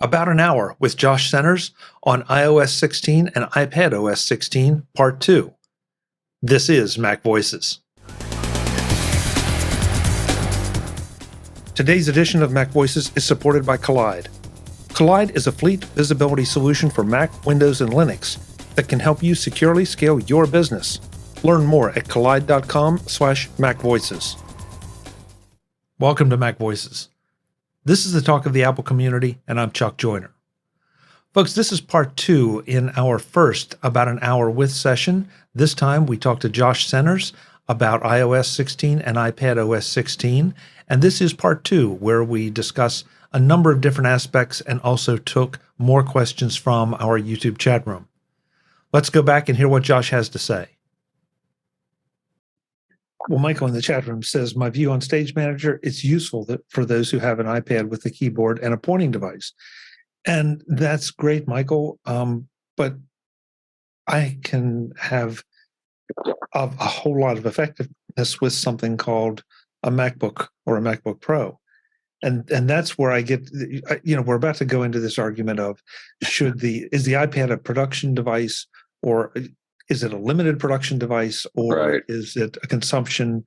About an hour with Josh Centers on iOS 16 and iPadOS 16, Part 2. This is MacVoices. Today's edition of MacVoices is supported by Kolide. Kolide is a fleet visibility solution for Mac, Windows, and Linux that can help you securely scale your business. Learn more at kolide.com/MacVoices. Welcome to MacVoices. This is the talk of the Apple community, and I'm Chuck Joyner. Folks, this is part 2 in our first About an Hour With session. This time we talked to Josh Centers about iOS 16 and iPadOS 16, and this is part 2 where we discuss a number of different aspects and also took more questions from our YouTube chat room. Let's go back and hear what Josh has to say. Well, Michael in the chat room says, my view on Stage Manager, it's useful for those who have an iPad with a keyboard and a pointing device. And that's great, Michael. But I can have a whole lot of effectiveness with something called a MacBook or a MacBook Pro. And that's where I get, we're about to go into this argument of is the iPad a production device, or is it a limited production device, or is it a consumption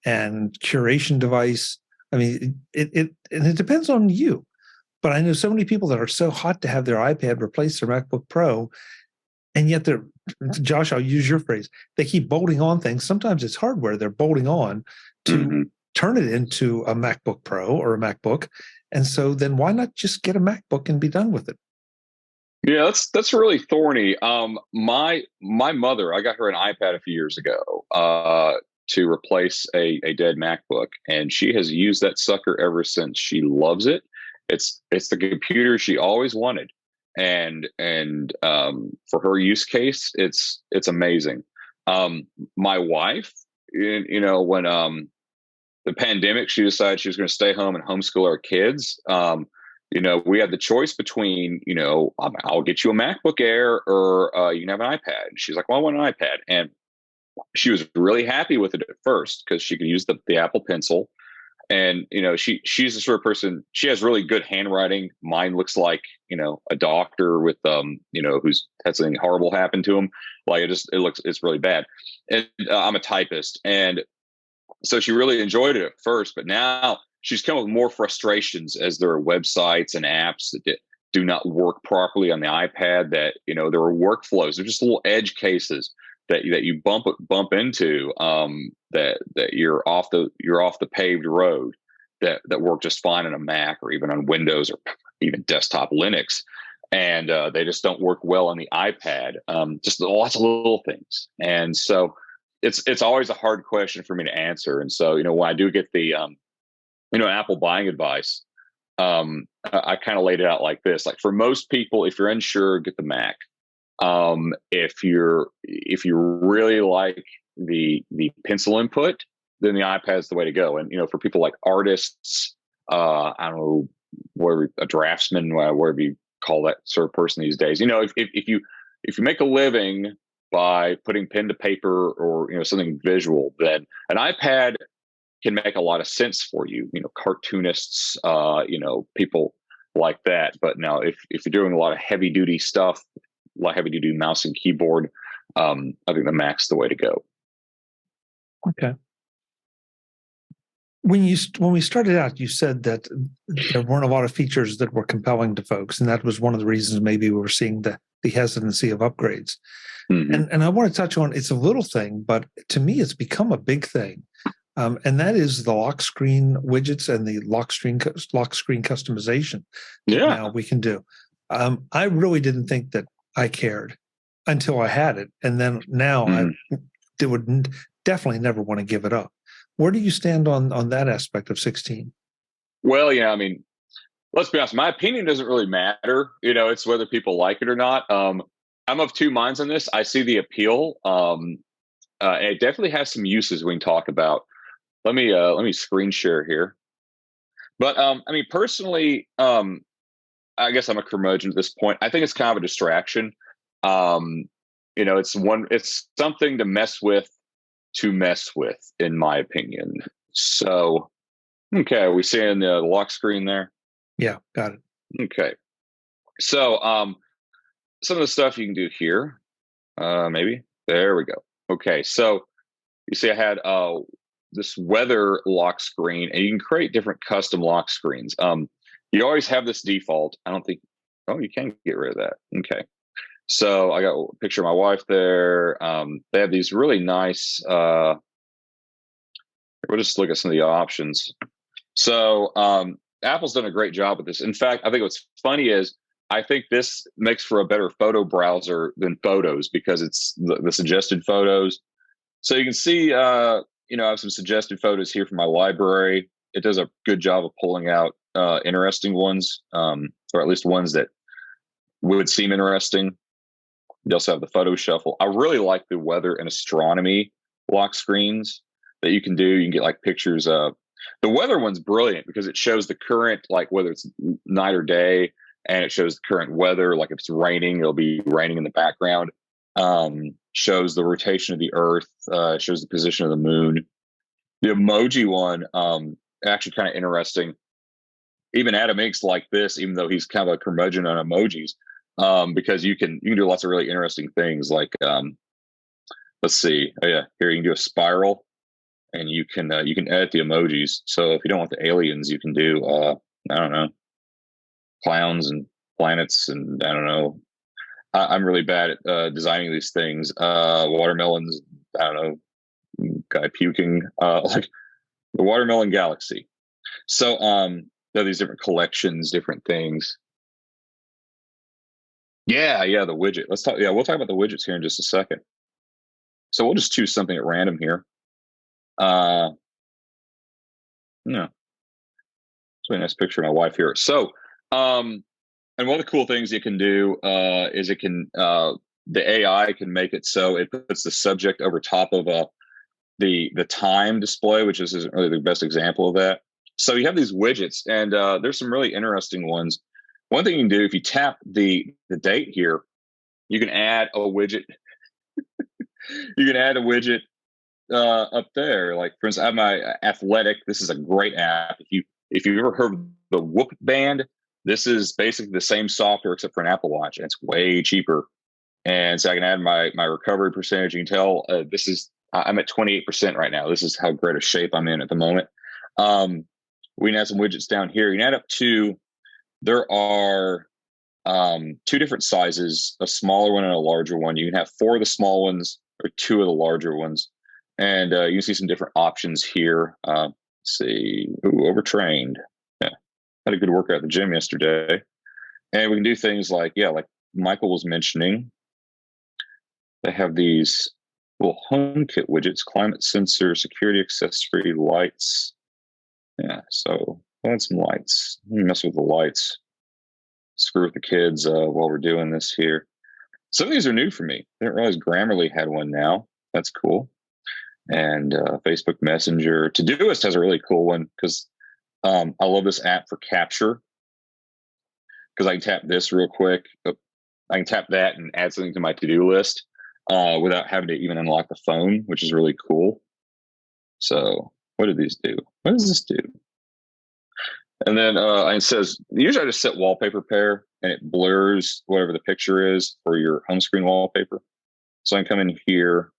and curation device? I mean, it depends on you. But I know so many people that are so hot to have their iPad replace their MacBook Pro, and yet they're, Josh, I'll use your phrase, they keep bolting on things. Sometimes it's hardware they're bolting on to turn it into a MacBook Pro or a MacBook. And so then why not just get a MacBook and be done with it? Yeah, that's really thorny. My mother, I got her an iPad a few years ago to replace a dead MacBook, and she has used that sucker ever since. She loves it. It's the computer she always wanted, and for her use case, it's amazing. My wife, when the pandemic, she decided she was going to stay home and homeschool our kids. We had the choice between, I'll get you a MacBook Air or you can have an iPad. And she's like, well, I want an iPad. And she was really happy with it at first because she could use the Apple Pencil. And, she's the sort of person, she has really good handwriting. Mine looks like, a doctor with, who's had something horrible happen to him. Like it's really bad. And I'm a typist. And so she really enjoyed it at first, but now she's come with more frustrations as there are websites and apps that do not work properly on the iPad, that, there are workflows. They're just little edge cases that you bump into that you're off the paved road that work just fine on a Mac or even on Windows or even desktop Linux. And they just don't work well on the iPad. Just lots of little things. And so it's always a hard question for me to answer. And so, when I do get the Apple buying advice, I kind of laid it out like this. Like, for most people, if you're unsure, get the Mac. If you really like the pencil input, then the iPad's the way to go. And for people like artists, I don't know, whatever, a draftsman, whatever you call that sort of person these days. If you make a living by putting pen to paper or something visual, then an iPad can make a lot of sense for you. Cartoonists, people like that. But now, if you're doing a lot of heavy duty stuff, a lot of heavy duty mouse and keyboard, I think the Mac's the way to go. Okay. When we started out, you said that there weren't a lot of features that were compelling to folks, and that was one of the reasons maybe we were seeing the hesitancy of upgrades. And I want to touch on, it's a little thing, but to me, it's become a big thing. And that is the lock screen widgets and the lock screen customization. Yeah. Now we can do. I really didn't think that I cared until I had it. And then now I would definitely never want to give it up. Where do you stand on that aspect of 16? Well, let's be honest. My opinion doesn't really matter. It's whether people like it or not. I'm of two minds on this. I see the appeal. And it definitely has some uses we can talk about. Let me screen share here. But personally, I guess I'm a curmudgeon at this point. I think it's kind of a distraction. It's something to mess with, in my opinion. So, okay, are we seeing the lock screen there? Yeah, got it. Okay. So some of the stuff you can do here, maybe there we go. Okay, so you see I had this weather lock screen, and you can create different custom lock screens. You always have this default. I don't think. Oh, you can get rid of that. Okay. So I got a picture of my wife there. They have these really nice. We'll just look at some of the options. So Apple's done a great job with this. In fact, I think what's funny is I think this makes for a better photo browser than Photos because it's the suggested photos. So you can see, I have some suggested photos here from my library. It does a good job of pulling out interesting ones, or at least ones that would seem interesting. You also have the photo shuffle. I really like the weather and astronomy lock screens that you can do. You can get like pictures of the weather one's brilliant because it shows the current, like whether it's night or day, and it shows the current weather. Like if it's raining, it'll be raining in the background. Shows the rotation of the Earth. Shows the position of the moon. The emoji one, actually kind of interesting. Even Adam Inks like this, even though he's kind of a curmudgeon on emojis, because you can do lots of really interesting things. Like let's see, oh yeah, here you can do a spiral. And you can edit the emojis. So if you don't want the aliens, you can do I don't know, clowns and planets, and I don't know. I'm really bad at designing these things. Watermelons, I don't know, guy puking, like the watermelon galaxy. So there are these different collections, different things. Yeah, the widget. Let's talk. Yeah, we'll talk about the widgets here in just a second. So we'll just choose something at random here. Yeah, it's a nice picture of my wife here. So, and one of the cool things you can do is it can the AI can make it so it puts the subject over top of the time display, which isn't really the best example of that. So you have these widgets, and there's some really interesting ones. One thing you can do if you tap the date here, you can add a widget. You can add a widget up there. Like for instance, I have my Athletic. This is a great app. If you've ever heard of the Whoop Band, this is basically the same software except for an Apple Watch, and it's way cheaper. And so I can add my recovery percentage. You can tell I'm at 28% right now. This is how great a shape I'm in at the moment. We can add some widgets down here. You can add up to, there are two different sizes, a smaller one and a larger one. You can have 4 of the small ones or 2 of the larger ones. And you can see some different options here. Let's see, overtrained. Yeah, had a good workout at the gym yesterday. And we can do things like, like Michael was mentioning, they have these little HomeKit widgets, climate sensor, security accessory, lights. Yeah, so we'll add some lights. Let me mess with the lights. Screw with the kids while we're doing this here. Some of these are new for me. I didn't realize Grammarly had one now. That's cool. And Facebook Messenger. Todoist has a really cool one because I love this app for capture, because I can tap this real quick. I can tap that and add something to my to-do list without having to even unlock the phone, which is really cool. So what did these do? What does this do? And then it says, usually I just set wallpaper pair and it blurs whatever the picture is for your home screen wallpaper. So I can come in here.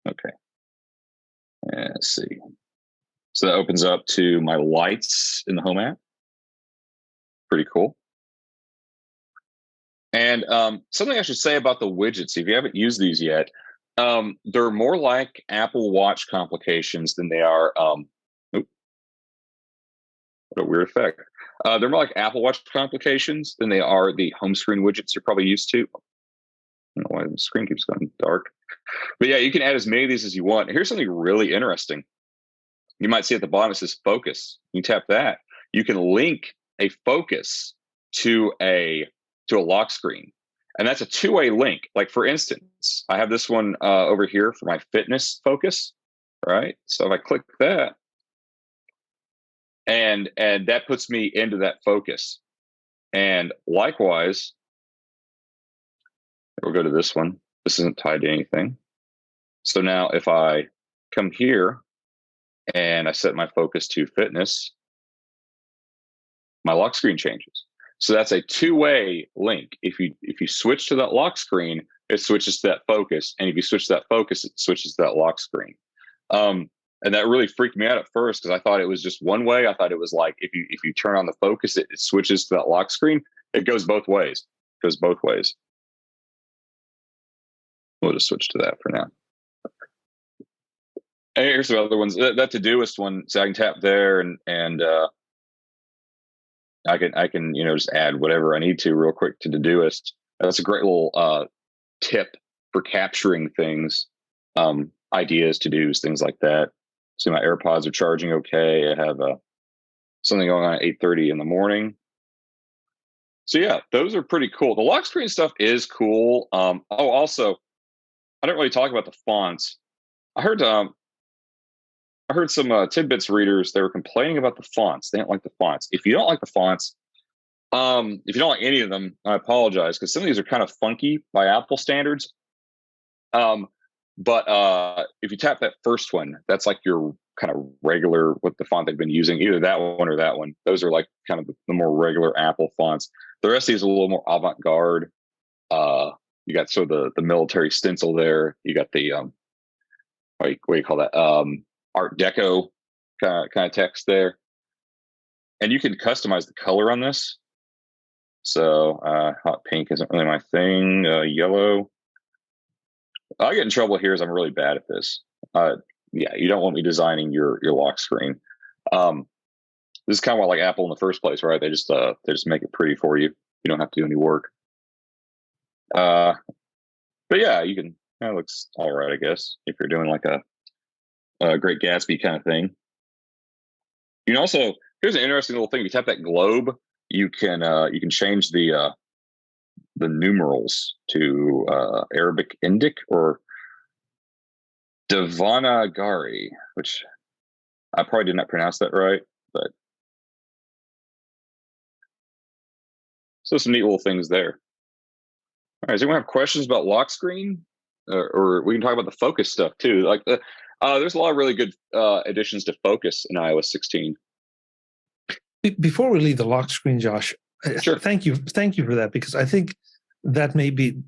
Okay. And let's see. So that opens up to my lights in the Home app. Pretty cool. And something I should say about the widgets, if you haven't used these yet, they're more like Apple Watch complications than they are. What a weird effect. They're more like Apple Watch complications than they are the home screen widgets you're probably used to. I don't know why the screen keeps going dark. But yeah, you can add as many of these as you want. Here's something really interesting. You might see at the bottom it says focus. You tap that. You can link a focus to a lock screen. And that's a two-way link. Like for instance, I have this one over here for my fitness focus, right? So if I click that, and that puts me into that focus. And likewise, we'll go to this one. This isn't tied to anything. So now if I come here and I set my focus to fitness, my lock screen changes. So that's a two-way link. If you switch to that lock screen, it switches to that focus, and if you switch to that focus, it switches to that lock screen. And that really freaked me out at first because I thought it was just one way. I thought it was like if you turn on the focus, it switches to that lock screen. It goes both ways. It goes both ways. We'll just switch to that for now. And here's some other ones. That Todoist one, so I can tap there and I can just add whatever I need to real quick to Todoist. That's a great little tip for capturing things, ideas, to-dos, things like that. So my AirPods are charging okay. I have something going on at 8:30 in the morning. So yeah, those are pretty cool. The lock screen stuff is cool. Also, I didn't really talk about the fonts. I heard some Tidbits readers, they were complaining about the fonts. They don't like the fonts. If you don't like the fonts, if you don't like any of them, I apologize, because some of these are kind of funky by Apple standards. But if you tap that first one, that's like your kind of regular, what the font they've been using, either that one or that one. Those are like kind of the more regular Apple fonts. The rest of these are a little more avant-garde. You got sort of the military stencil there. You got the what do you call that? Art Deco kind of text there. And you can customize the color on this. So hot pink isn't really my thing. Yellow. I get in trouble here as I'm really bad at this. Yeah, you don't want me designing your lock screen. This is kind of why I like Apple in the first place, right? They just make it pretty for you. You don't have to do any work. But yeah, you can. It looks all right, I guess, if you're doing like a Great Gatsby kind of thing. You can also, here's an interesting little thing. If you tap that globe, you can change the numerals to Arabic Indic or Devanagari, which I probably did not pronounce that right, but so some neat little things there. All right, does anyone have questions about lock screen? Or we can talk about the focus stuff too. Like there's a lot of really good additions to focus in iOS 16. Before we leave the lock screen, Josh, sure. Thank you for that, because I think that may be,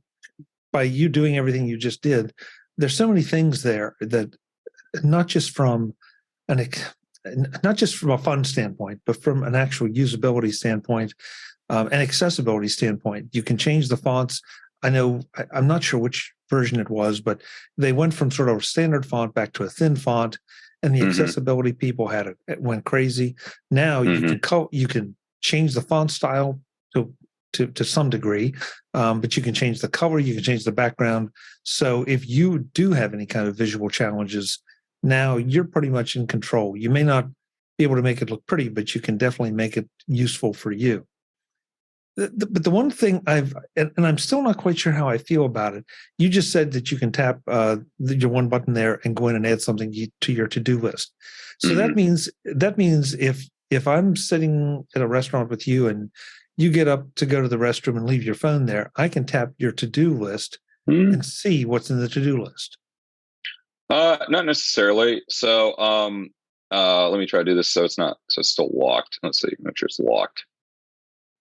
by you doing everything you just did, there's so many things there that not just from a fun standpoint, but from an actual usability standpoint and accessibility standpoint. You can change the fonts. I know, I'm not sure which version it was, but they went from sort of a standard font back to a thin font, and the accessibility people had it went crazy. Now you can change the font style to some degree, but you can change the color, you can change the background. So if you do have any kind of visual challenges, now you're pretty much in control. You may not be able to make it look pretty, but you can definitely make it useful for you. But the one thing and I'm still not quite sure how I feel about it. You just said that you can tap your one button there and go in and add something to your to-do list. So that means if I'm sitting at a restaurant with you and you get up to go to the restroom and leave your phone there, I can tap your to-do list and see what's in the to-do list. Not necessarily. So let me try to do this so it's still locked. Let's see, make sure it's locked.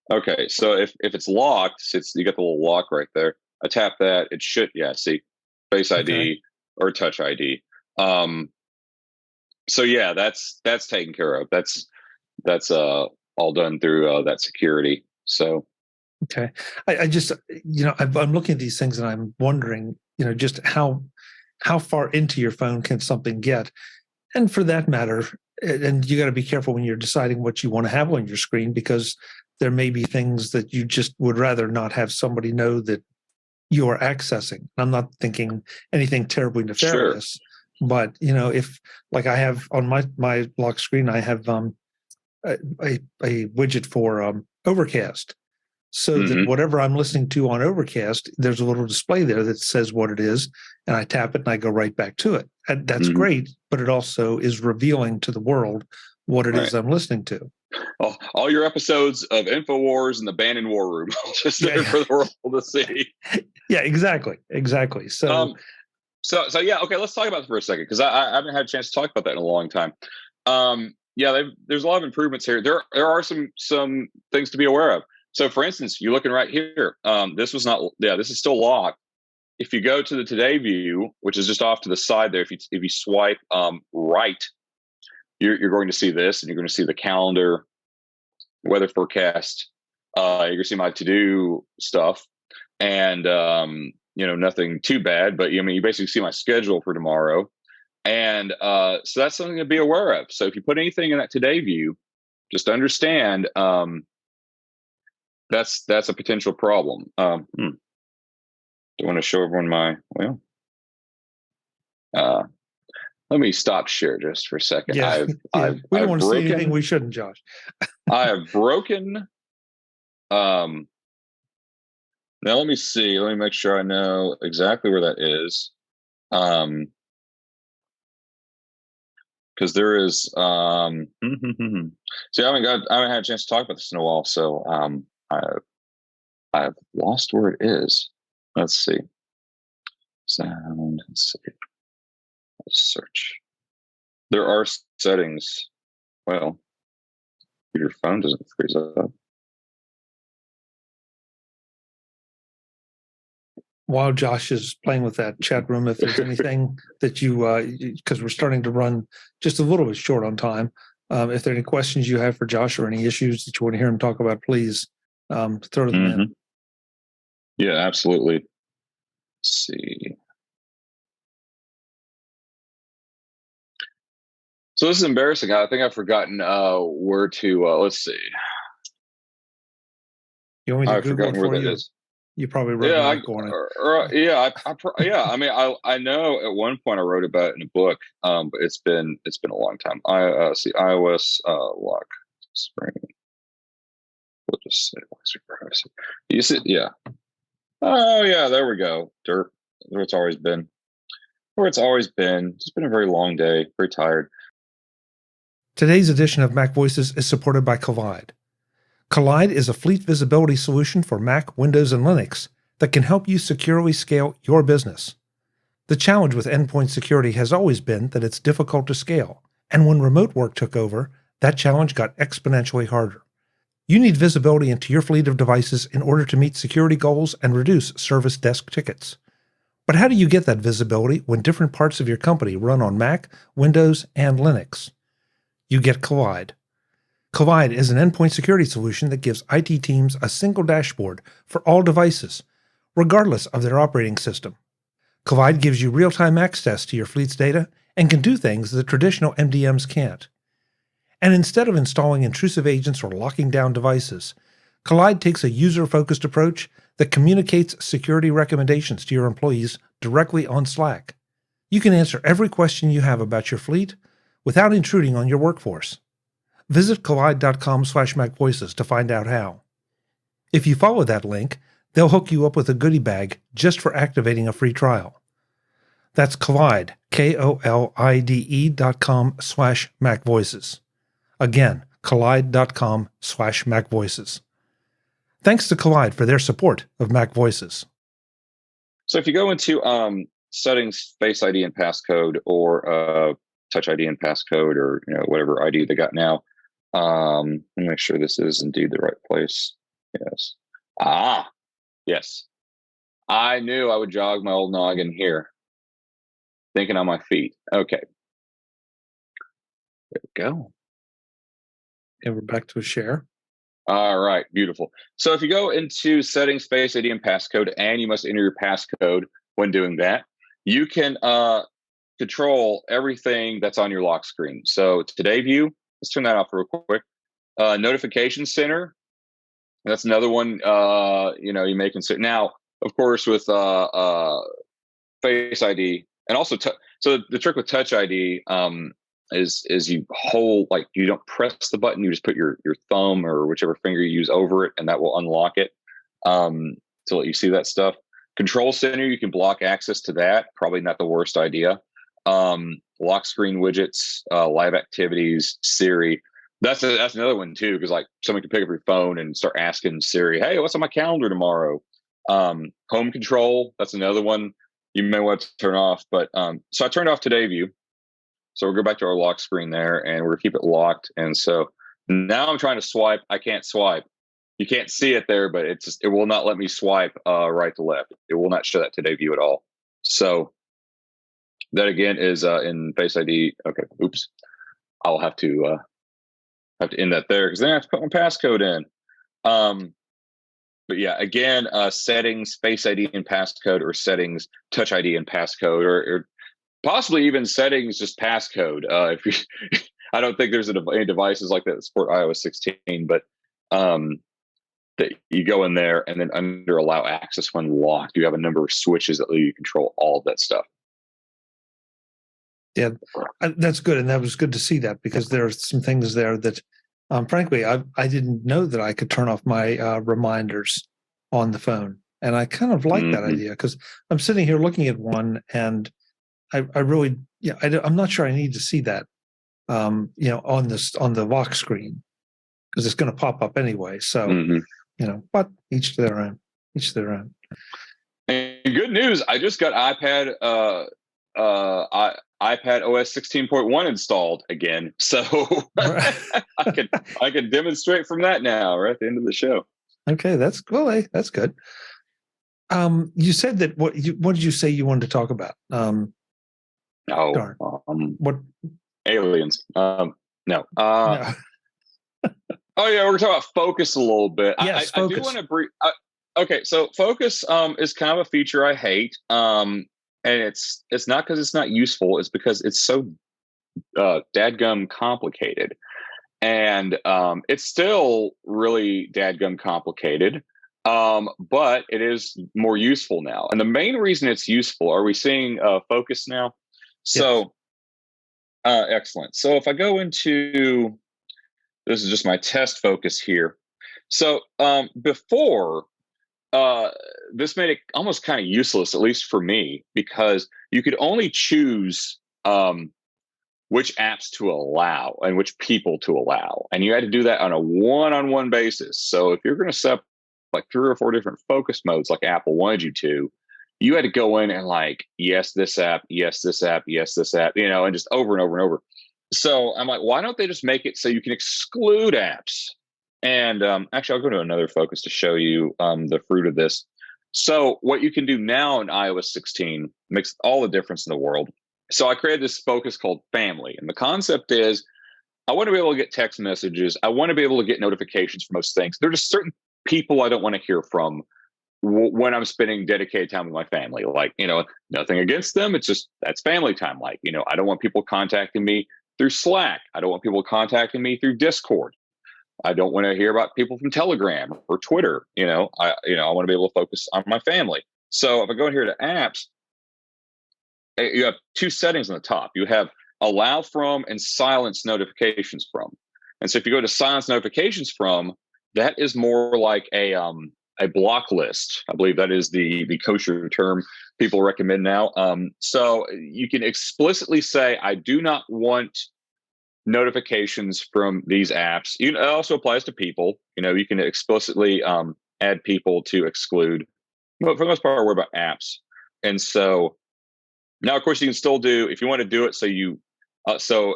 Okay, so if it's locked, you got the little lock right there. I tap that, it should, see, Face ID or Touch ID. So yeah, that's taken care of. That's all done through that security. So okay, I just I'm looking at these things and I'm wondering just how far into your phone can something get, and for that matter, and you got to be careful when you're deciding what you want to have on your screen, because there may be things that you just would rather not have somebody know that you are accessing. I'm not thinking anything terribly nefarious, but if, like, I have on my lock screen, I have a widget for Overcast, so that whatever I'm listening to on Overcast, there's a little display there that says what it is, and I tap it and I go right back to it. And that's great, but it also is revealing to the world what it is I'm listening to. All your episodes of InfoWars and the Bannon War Room, just there for the world to see. Yeah, exactly. So, so yeah, okay. Let's talk about it for a second, because I haven't had a chance to talk about that in a long time. There's a lot of improvements here. There are some things to be aware of. So for instance, you're looking right here. This was not, yeah, this is still locked. If you go to the today view, which is just off to the side there, if you swipe right, you're going to see this, and you're going to see the calendar, weather forecast. You're going to see my to-do stuff, and nothing too bad, but you basically see my schedule for tomorrow, and so that's something to be aware of. So if you put anything in that today view, just understand that's a potential problem. Do I want to show everyone let me stop share just for a second. Yeah, we don't want to see anything we shouldn't, Josh. I have broken. Now let me see. Let me make sure I know exactly where that is. Because there is. See, I haven't had a chance to talk about this in a while, so I've lost where it is. Let's see. Sound. Let's see. Let's search. There are settings. Well, your phone doesn't freeze up. While Josh is playing with that chat room, if there's anything that because we're starting to run just a little bit short on time, if there are any questions you have for Josh or any issues that you want to hear him talk about, please throw them in. Yeah, absolutely. Let's see. So this is embarrassing. I think I've forgotten where to. Let's see. You want me to Google it for you? Is. You probably wrote it on it. I know at one point I wrote about it in a book, but it's been a long time. I see iOS lock screen. We'll just say privacy. You see, yeah. Oh yeah, there we go. Dirt. Where it's always been. It's been a very long day. Very tired. Today's edition of MacVoices is supported by Kolide. Kolide is a fleet visibility solution for Mac, Windows, and Linux that can help you securely scale your business. The challenge with endpoint security has always been that it's difficult to scale, and when remote work took over, that challenge got exponentially harder. You need visibility into your fleet of devices in order to meet security goals and reduce service desk tickets. But how do you get that visibility when different parts of your company run on Mac, Windows, and Linux? You get Kolide. Kolide is an endpoint security solution that gives IT teams a single dashboard for all devices, regardless of their operating system. Kolide gives you real-time access to your fleet's data and can do things that traditional MDMs can't. And instead of installing intrusive agents or locking down devices, Kolide takes a user-focused approach that communicates security recommendations to your employees directly on Slack. You can answer every question you have about your fleet without intruding on your workforce. Visit Kolide.com/MacVoices to find out how. If you follow that link, they'll hook you up with a goodie bag just for activating a free trial. That's Kolide, KOLIDE.com/MacVoices. Again, Kolide.com/MacVoices. Thanks to Kolide for their support of MacVoices. So if you go into settings, Face ID and passcode, or Touch ID and passcode, or whatever ID they got now, let me make sure this is indeed the right place. Yes. Yes. I knew I would jog my old noggin here. Thinking on my feet. Okay. There we go. And we're back to a share. All right, beautiful. So if you go into settings, Face ID, and passcode, and you must enter your passcode when doing that, you can control everything that's on your lock screen. So today view, let's turn that off real quick. Notification center, that's another one. You may consider now. Of course, with Face ID, and also so the trick with Touch ID is you hold, like, you don't press the button, you just put your thumb or whichever finger you use over it, and that will unlock it to let you see that stuff. Control center, you can block access to that. Probably not the worst idea. Lock screen widgets, live activities, Siri. That's another one too, because like someone can pick up your phone and start asking Siri, "Hey, what's on my calendar tomorrow?" Home control, that's another one you may want to turn off. But so I turned off today view. So we'll go back to our lock screen there, and we're gonna keep it locked. And so now I'm trying to swipe. I can't swipe. you can't see it there, but it will not let me swipe right to left. It will not show that today view at all. So that again is in Face ID. Okay, oops. I'll have to end that there because then I have to put my passcode in. But yeah, again, settings, Face ID and passcode, or settings, Touch ID and passcode, or possibly even settings, just passcode. If you, I don't think there's any devices like that support iOS 16, but that you go in there and then under Allow Access when locked, you have a number of switches that let you control all of that stuff. Yeah, that's good, and that was good to see that because there are some things there that, frankly, I didn't know that I could turn off my reminders on the phone, and I kind of like that idea because I'm sitting here looking at one, and I really, I'm not sure I need to see that, on the lock screen because it's going to pop up anyway. So, but each to their own. Each to their own. And good news, I just got iPadOS 16.1 installed again, so I can demonstrate from that now. Right at the end of the show. Okay, that's cool. Hey, that's good. You said that what did you say you wanted to talk about? What aliens? No. No. Oh yeah, we're talking about focus a little bit. Yes, I do want to brief. Okay, so focus is kind of a feature I hate. And it's not because it's not useful. It's because it's so dadgum complicated, and it's still really dadgum complicated. But it is more useful now. And the main reason it's useful, are we seeing focus now? So, excellent. So if I go into, this is just my test focus here. So before, this made it almost kind of useless, at least for me, because you could only choose which apps to allow and which people to allow. And you had to do that on a one-on-one basis. So if you're going to set up like 3 or 4 different focus modes like Apple wanted you to, you had to go in and like, yes, this app, yes, this app, yes, this app, and just over and over and over. So I'm like, why don't they just make it so you can exclude apps? And actually, I'll go to another focus to show you the fruit of this. So what you can do now in iOS 16 makes all the difference in the world. So I created this focus called Family. And the concept is I want to be able to get text messages. I want to be able to get notifications for most things. There are just certain people I don't want to hear from when I'm spending dedicated time with my family. Like, nothing against them. It's just, that's family time. Like, I don't want people contacting me through Slack. I don't want people contacting me through Discord. I don't want to hear about people from Telegram or Twitter. I want to be able to focus on my family. So if I go in here to apps, you have 2 settings on the top. You have allow from and silence notifications from. And so if you go to silence notifications from, that is more like a block list. I believe that is the kosher term people recommend now. So you can explicitly say, I do not want notifications from these apps. It also applies to people. You can explicitly add people to exclude. But for the most part, we're about apps. And so now, of course, you can still do, if you want to do it, so you, so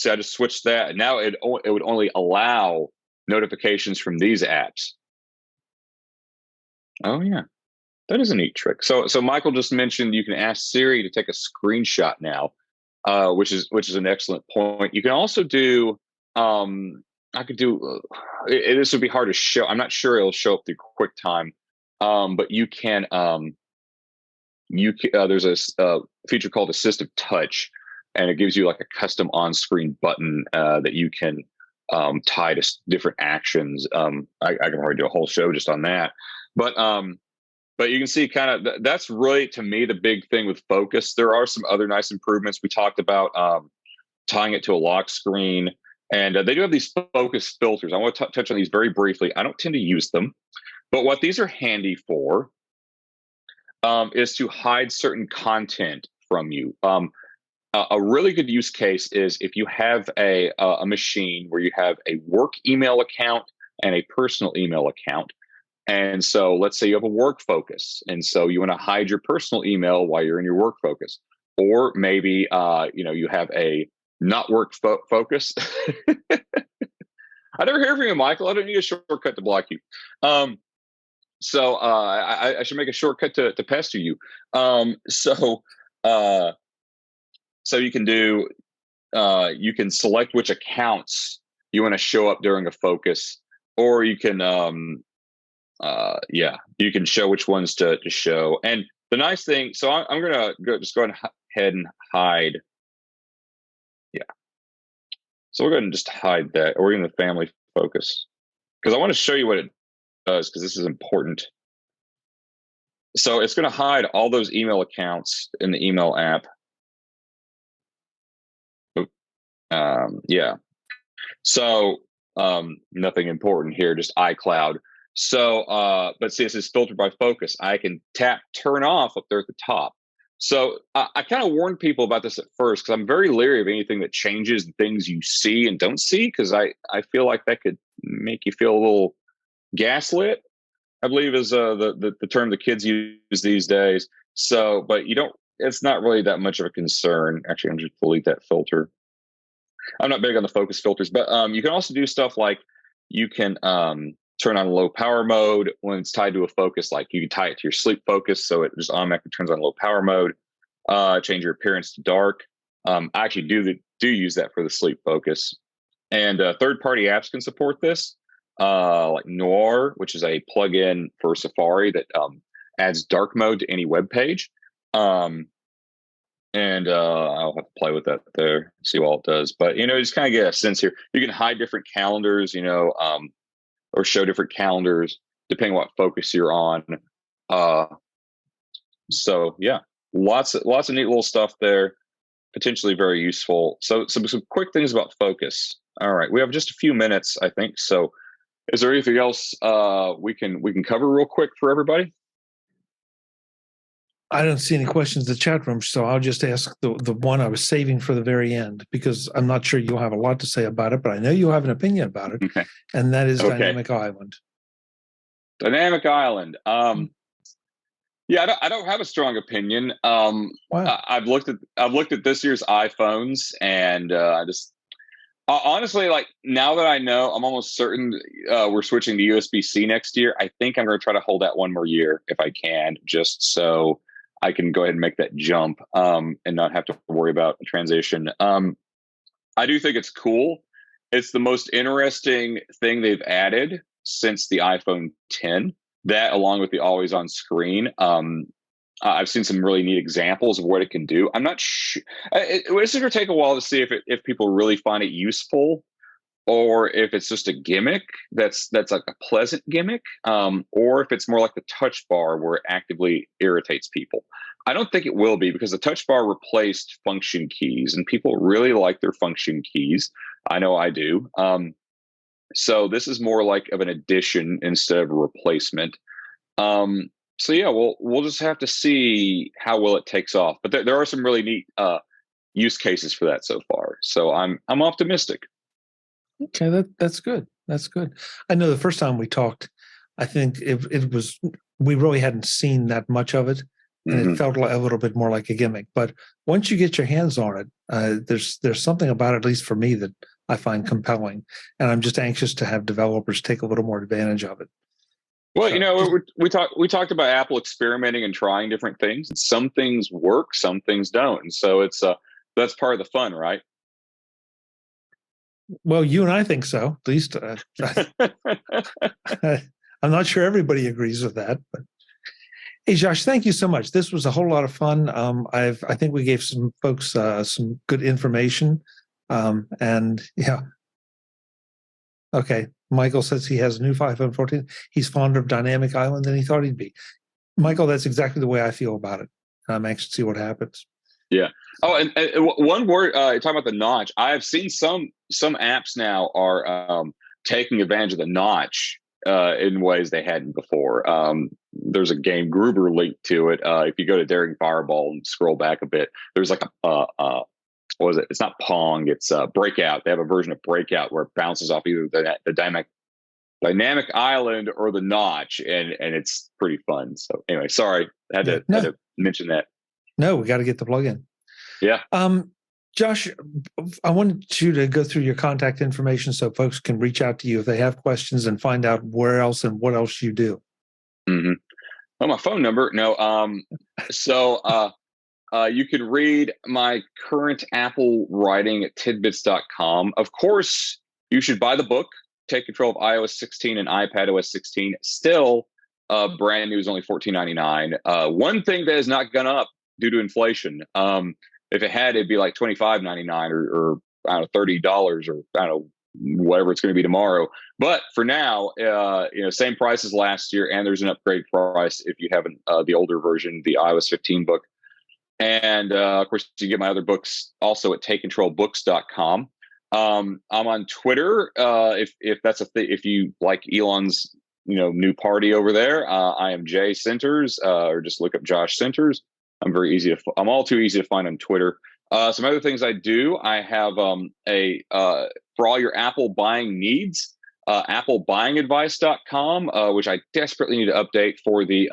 I just switched that. And now it would only allow notifications from these apps. Oh yeah, that is a neat trick. So Michael just mentioned you can ask Siri to take a screenshot now, which is an excellent point. You can also do, I could do, this would be hard to show. I'm not sure it'll show up through QuickTime, but you can, there's a feature called Assistive Touch, and it gives you like a custom on-screen button that you can tie to different actions. I can probably do a whole show just on that, but you can see kind of that's really, to me, the big thing with focus. There are some other nice improvements. We talked about tying it to a lock screen, and they do have these focus filters. I want to touch on these very briefly. I don't tend to use them, but what these are handy for is to hide certain content from you. A really good use case is if you have a machine where you have a work email account and a personal email account. And so let's say you have a work focus, and so you want to hide your personal email while you're in your work focus. Or maybe you have a not work focus. I never hear from you, Michael. I don't need a shortcut to block you. So I should make a shortcut to pester you. So you can do you can select which accounts you want to show up during a focus, or you can you can show which ones to show. And the nice thing, so I'm gonna go ahead and hide. Yeah. So we're going to just hide that. Or we're in the family focus because I want to show you what it does, because this is important. So it's going to hide all those email accounts in the email app. Yeah. So nothing important here, just iCloud. So, but see, this is filtered by focus. I can tap turn off up there at the top. So I kind of warned people about this at first, because I'm very leery of anything that changes the things you see and don't see, because I feel like that could make you feel a little gaslit, I believe is the term the kids use these days. So, but you don't, it's not really that much of a concern. Actually, I'm just delete that filter. I'm not big on the focus filters, but you can also do stuff like you can turn on low power mode when it's tied to a focus. Like you can tie it to your sleep focus, so it just automatically turns on low power mode. Change your appearance to dark. I actually do use that for the sleep focus. And third-party apps can support this, like Noir, which is a plugin for Safari that adds dark mode to any web page. And I'll have to play with that there, see what it does. But, just kind of get a sense here. You can hide different calendars, or show different calendars depending what focus you're on. So yeah, lots of neat little stuff there, potentially very useful. So some quick things about focus. All right, we have just a few minutes, I think. So is there anything else we can cover real quick for everybody? I don't see any questions in the chat room, so I'll just ask the one I was saving for the very end, because I'm not sure you'll have a lot to say about it, but I know you have an opinion about it, Okay. And that is Dynamic Island. Dynamic Island. Yeah, I don't have a strong opinion. Wow. I've looked at this year's iPhones, and I just honestly, like, now that I know, I'm almost certain we're switching to USB-C next year. I think I'm going to try to hold that one more year if I can, just so I can go ahead and make that jump and not have to worry about a transition. I do think it's cool. It's the most interesting thing they've added since the iPhone 10. That, along with the always on screen. I've seen some really neat examples of what it can do. I'm not sure. It's going to take a while to see if people really find it useful, or if it's just a gimmick that's like a pleasant gimmick, or if it's more like the touch bar where it actively irritates people. I don't think it will be, because the touch bar replaced function keys, and people really like their function keys. I know I do. So this is more like of an addition instead of a replacement. So yeah, we'll just have to see how well it takes off. But there are some really neat use cases for that so far. So I'm optimistic. Okay, that's good. That's good. I know the first time we talked, I think it was, we really hadn't seen that much of it, and it felt like a little bit more like a gimmick. But once you get your hands on it, there's something about it, at least for me, that I find compelling, and I'm just anxious to have developers take a little more advantage of it. Well, so, we talked about Apple experimenting and trying different things. Some things work, some things don't, and so it's that's part of the fun, right? Well, you and I think so. At least I'm not sure everybody agrees with that. But hey, Josh, thank you so much. This was a whole lot of fun. I think we gave some folks some good information. And yeah. Okay. Michael says he has a new iPhone 14. He's fonder of Dynamic Island than he thought he'd be. Michael, that's exactly the way I feel about it. I'm anxious to see what happens. Yeah. Oh, and one word, talking about the notch. I have seen some apps now are taking advantage of the notch in ways they hadn't before. There's a game, Gruber linked to it. If you go to Daring Fireball and scroll back a bit, there's like what was it? It's not Pong. It's Breakout. They have a version of Breakout where it bounces off either the Dynamic Island or the notch, and it's pretty fun. So anyway, sorry, had to mention that. No, we got to get the plug-in. Yeah. Josh, I wanted you to go through your contact information so folks can reach out to you if they have questions and find out where else and what else you do. Mm-hmm. Oh, my phone number? No. You can read my current Apple writing at tidbits.com. Of course, you should buy the book, Take Control of iOS 16 and iPadOS 16. Still, brand new is only $14.99. One thing that has not gone up due to inflation. If it had, it'd be like $25.99 or I don't know, $30 or I don't know, whatever it's going to be tomorrow. But for now, same price as last year, and there's an upgrade price if you have the older version, the iOS 15 book. And of course, you get my other books also at takecontrolbooks.com. I'm on Twitter. If that's if you like Elon's new party over there, I am Jay Centers, or just look up Josh Centers. I'm all too easy to find on Twitter. Some other things I do, I have for all your Apple buying needs, applebuyingadvice.com, which I desperately need to update for the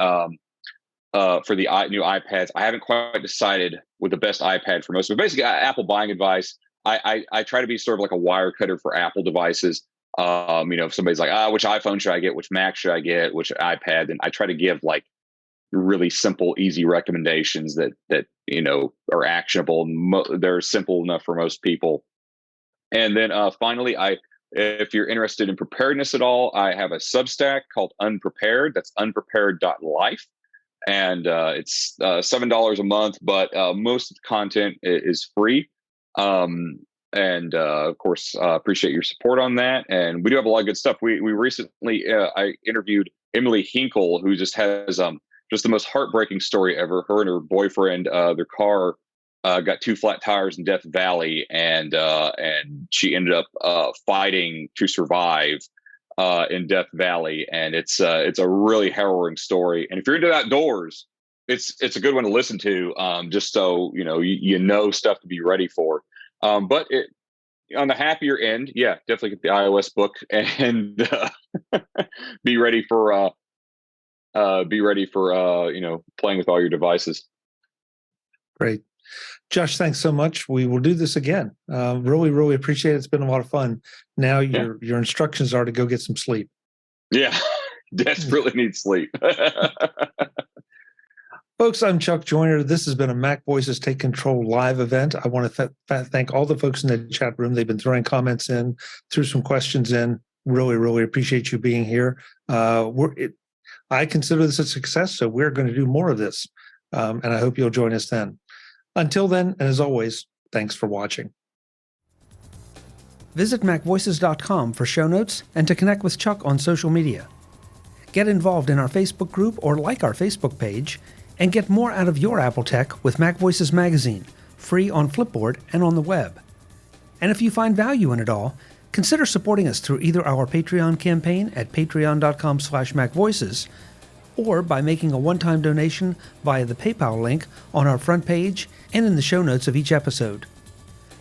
new iPads. I haven't quite decided what the best iPad for most, but basically Apple buying advice. I try to be sort of like a wire cutter for Apple devices. If somebody's like, which iPhone should I get? Which Mac should I get? Which iPad? And I try to give like really simple, easy recommendations that are actionable. They're simple enough for most people. And then finally, if you're interested in preparedness at all, I have a Substack called Unprepared. That's unprepared.life. And it's $7 a month, but most of the content is free. Of course, appreciate your support on that. And we do have a lot of good stuff. We recently, I interviewed Emily Hinkle, who just has just the most heartbreaking story ever. Her and her boyfriend, their car got 2 flat tires in Death Valley, and she ended up fighting to survive in Death Valley, and it's a really harrowing story. And if you're into outdoors, it's a good one to listen to, just so you know stuff to be ready for. But on the happier end, yeah, definitely get the iOS book and be ready for playing with all your devices. Great. Josh, thanks so much. We will do this again. Really, really appreciate it. It's been a lot of fun. Now your instructions are to go get some sleep. Yeah, desperately need sleep. Folks, I'm Chuck Joyner. This has been a Mac Voices Take Control live event. I want to thank all the folks in the chat room. They've been throwing comments in, threw some questions in. Really, really appreciate you being here. I consider this a success, so we're going to do more of this. And I hope you'll join us then. Until then, and as always, thanks for watching. Visit MacVoices.com for show notes and to connect with Chuck on social media. Get involved in our Facebook group or like our Facebook page, and get more out of your Apple tech with Mac Voices Magazine, free on Flipboard and on the web. And if you find value in it all, consider supporting us through either our Patreon campaign at patreon.com/MacVoices, or by making a one-time donation via the PayPal link on our front page and in the show notes of each episode.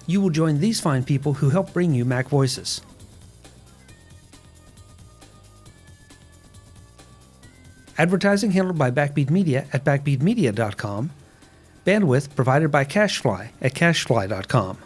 You will join these fine people who help bring you Mac Voices. Advertising handled by Backbeat Media at backbeatmedia.com. Bandwidth provided by CacheFly at cachefly.com.